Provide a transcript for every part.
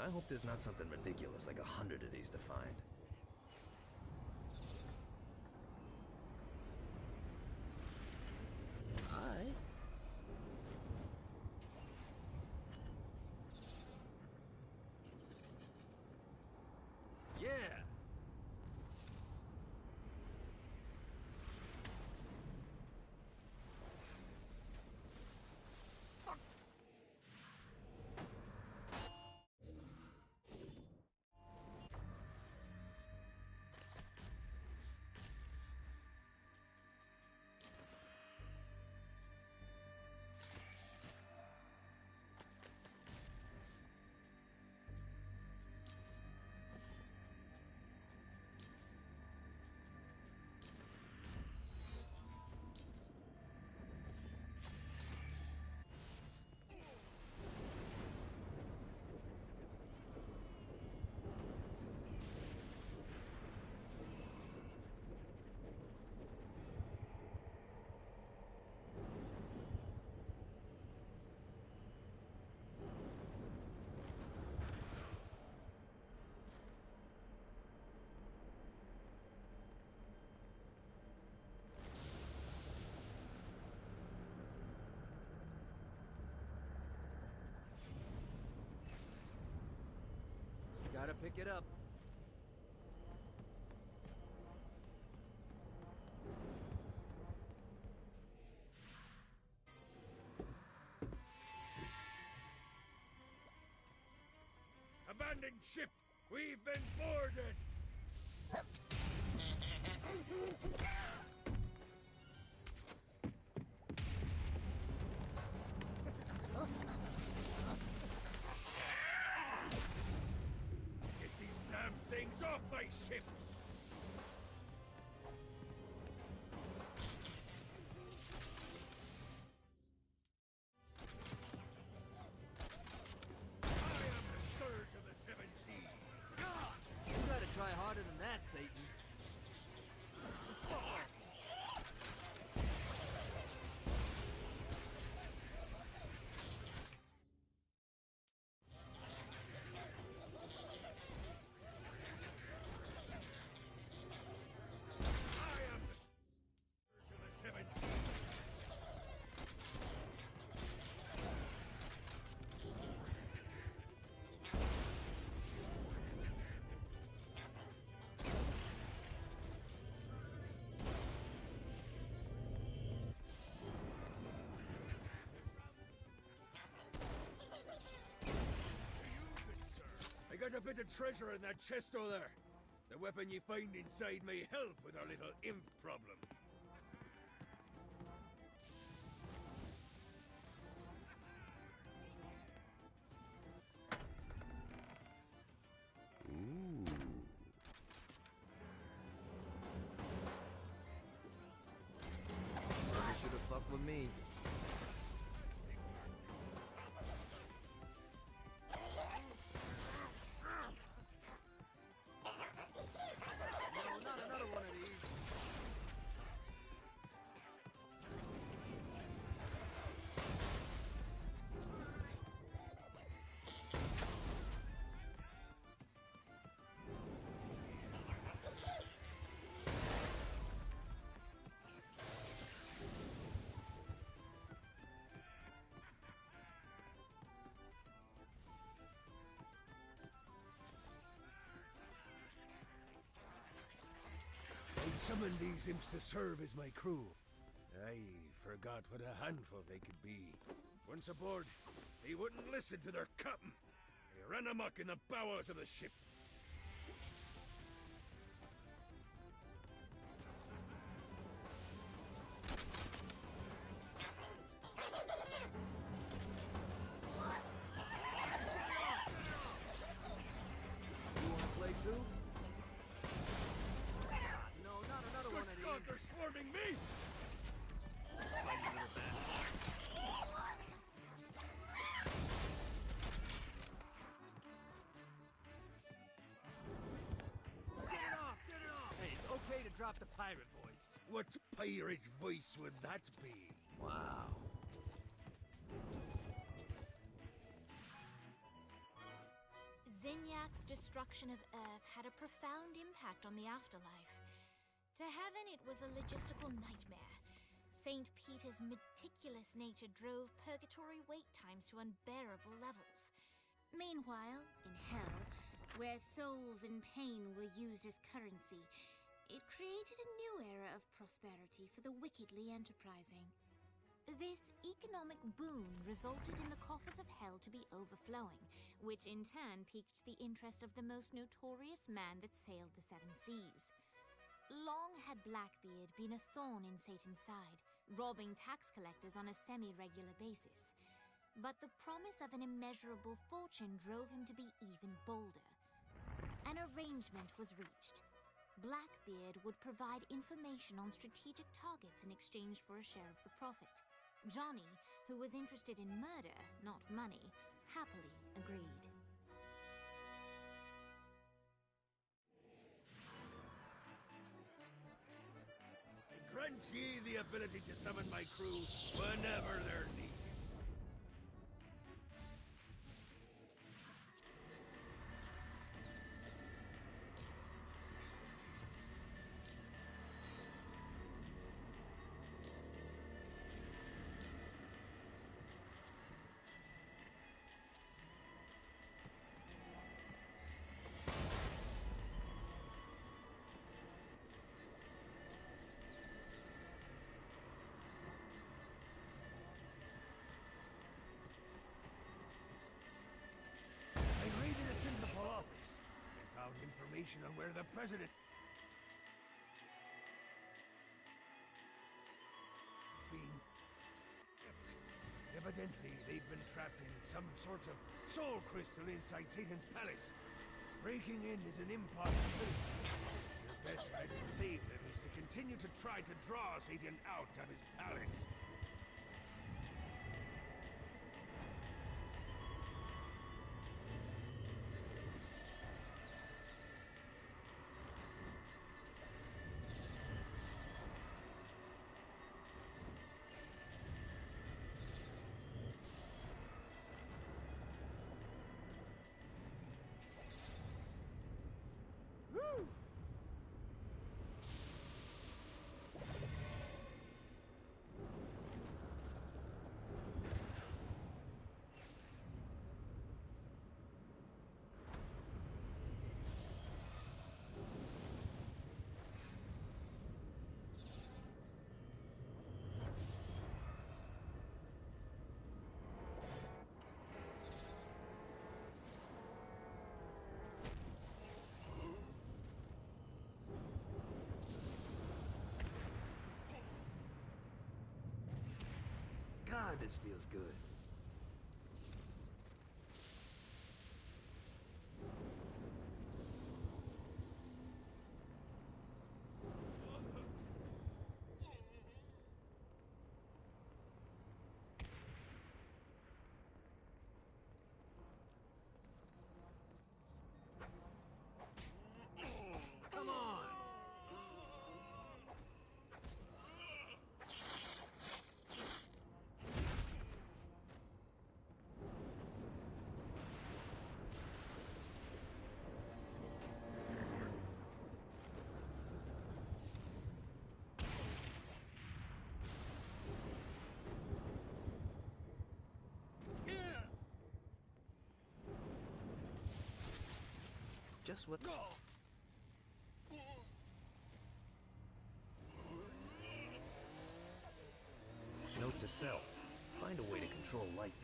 I hope there's not something ridiculous like 100 of these to find. Hi. Yeah. Gotta pick it up. Abandoned ship! We've been boarded! Get these damn things off my ship! I am the scourge of the seven seas! You gotta try harder than that, Satan. I am the scourge of the seven seas! I got a bit of treasure in that chest over there. The weapon you find inside may help with our little imp problem. Ooh. Never should have fucked with me. No, not another one of these. I summoned these imps to serve as my crew. I forgot what a handful they could be. Once aboard, they wouldn't listen to their captain. They ran amok in the bowels of the ship. You wanna play too? No, not another one of Good these. God, they're swarming me! Fight, you little bastard. Get it off! Get it off! Hey, it's okay to drop the pirate voice. What pirate voice would that be? Wow. Zignac's destruction of Earth had a profound impact on the afterlife. To heaven, it was a logistical nightmare. St. Peter's meticulous nature drove purgatory wait times to unbearable levels. Meanwhile, in hell, where souls in pain were used as currency, it created a new era of prosperity for the wickedly enterprising. This economic boon resulted in the coffers of hell to be overflowing, which in turn piqued the interest of the most notorious man that sailed the seven seas. Long had Blackbeard been a thorn in Satan's side, robbing tax collectors on a semi-regular basis. But the promise of an immeasurable fortune drove him to be even bolder. An arrangement was reached. Blackbeard would provide information on strategic targets in exchange for a share of the profit. Johnny, who was interested in murder, not money, happily agreed. Grant ye the ability to summon my crew whenever they're needed. Office and found information on where the president been kept. Evidently, they've been trapped in some sort of soul crystal inside Satan's palace. Breaking in is an impossibility. Your best bet to save them is to continue to try to draw Satan out of his palace. God, this feels good. Come on! Just what... Note to self. Find a way to control lightning.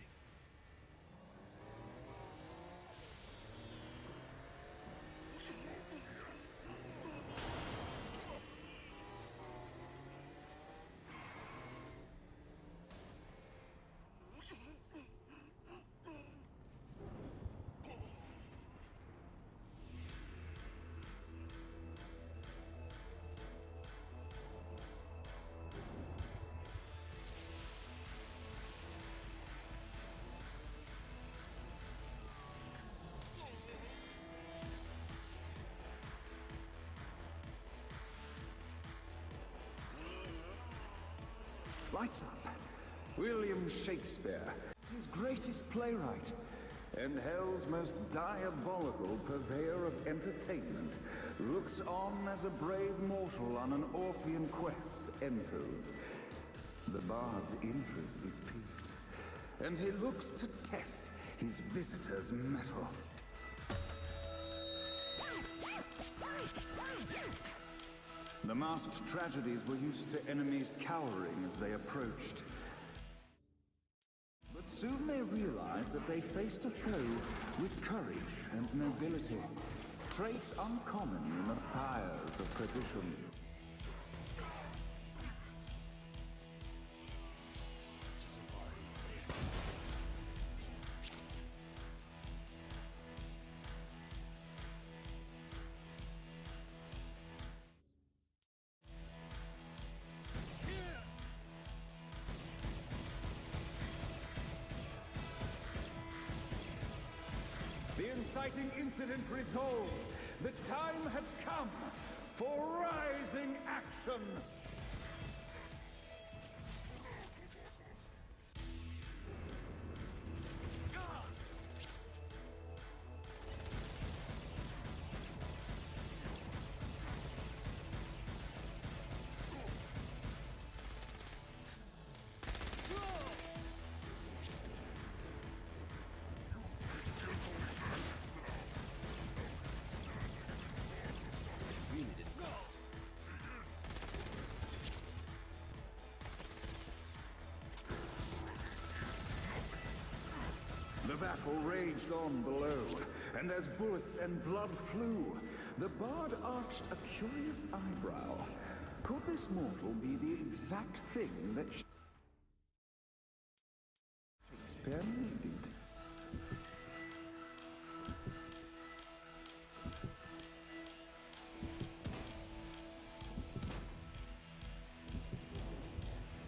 Lights up. William Shakespeare, his greatest playwright. and hell's most diabolical purveyor of entertainment looks on as a brave mortal on an Orphean quest enters. The bard's interest is piqued, and he looks to test his visitor's mettle. The masked tragedies were used to enemies cowering as they approached. But soon they realized that they faced a foe with courage and nobility, traits uncommon in the fires of perdition. The inciting incident resolved. The time had come for rising action. The battle raged on below, and as bullets and blood flew, the bard arched a curious eyebrow. Could this mortal be the exact thing that Shakespeare needed?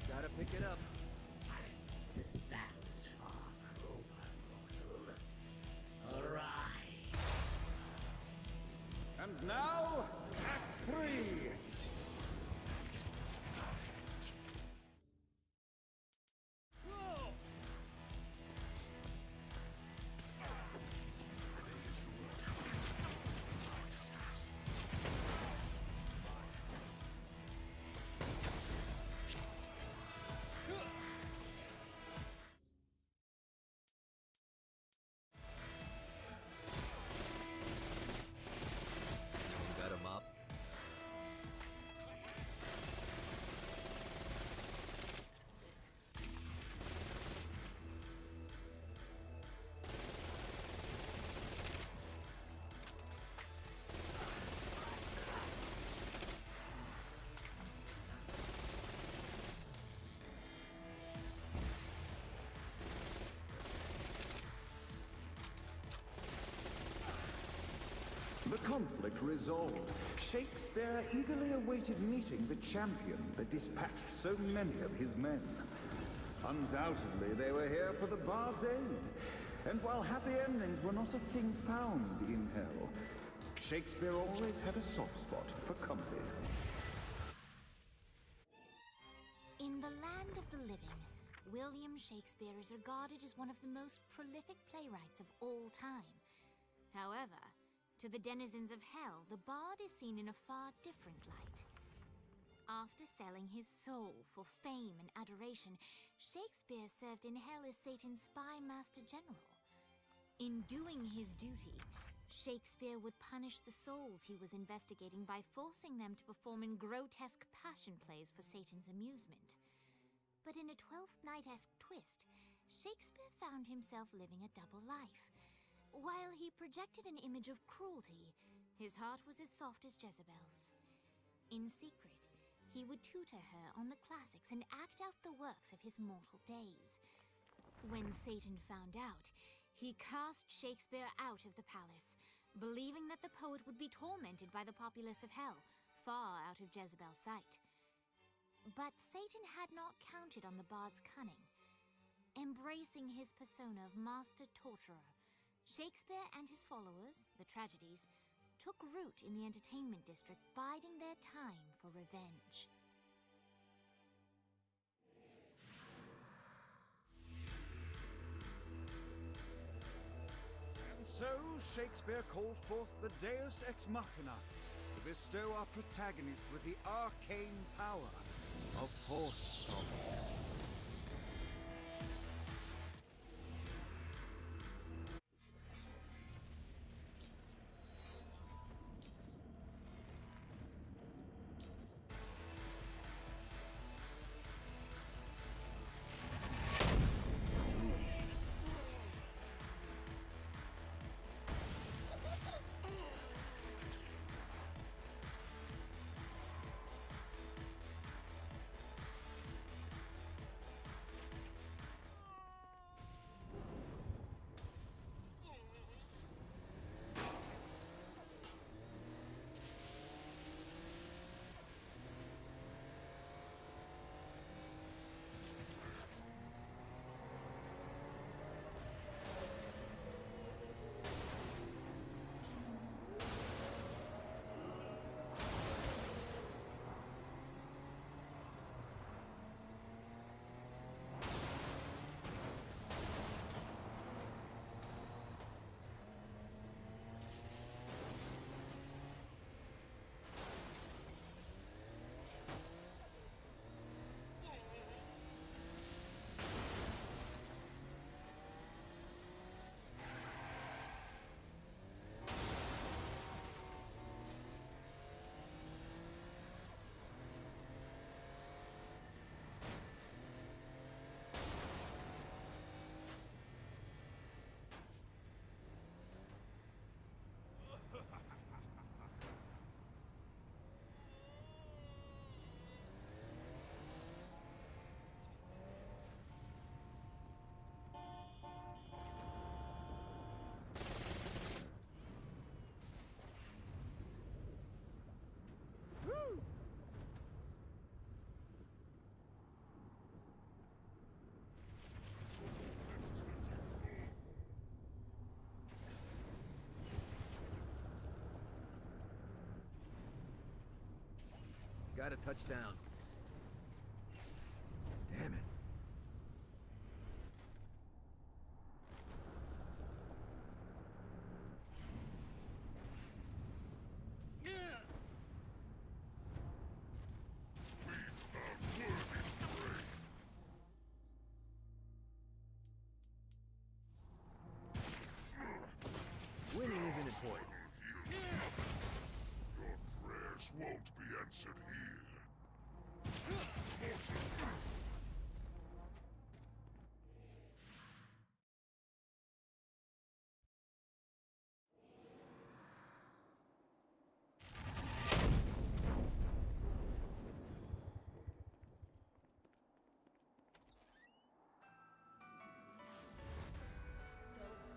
Gotta pick it up. This battle is far from over, mortal. Arise! And now, Act 3! Got him up. The conflict resolved. Shakespeare eagerly awaited meeting the champion that dispatched so many of his men. Undoubtedly, they were here for the bard's aid. And while happy endings were not a thing found in hell, Shakespeare always had a soft spot for comedies. In the land of the living, William Shakespeare is regarded as one of the most prolific playwrights of all time. However, to the denizens of hell, the bard is seen in a far different light. After selling his soul for fame and adoration, Shakespeare served in hell as Satan's spy master general. In doing his duty, Shakespeare would punish the souls he was investigating by forcing them to perform in grotesque passion plays for Satan's amusement. But in a Twelfth Night-esque twist, Shakespeare found himself living a double life. While he projected an image of cruelty, his heart was as soft as Jezebel's. In secret, he would tutor her on the classics and act out the works of his mortal days. When Satan found out, he cast Shakespeare out of the palace, believing that the poet would be tormented by the populace of hell, far out of Jezebel's sight. But Satan had not counted on the bard's cunning. Embracing his persona of master torturer, Shakespeare and his followers, the tragedies, took root in the entertainment district, biding their time for revenge. so, Shakespeare called forth the Deus Ex Machina to bestow our protagonist with the arcane power of Force Stop. Got a touchdown. Damn it. Winning isn't important. Your prayers won't be answered here.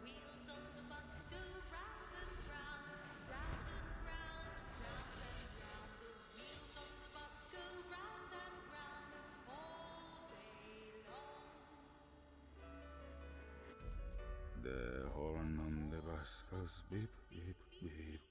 Wheels on the bus go round and round, round and round, round and round. The wheels on the bus go round and round all day long. The horn on the bus goes beep, beep, beep.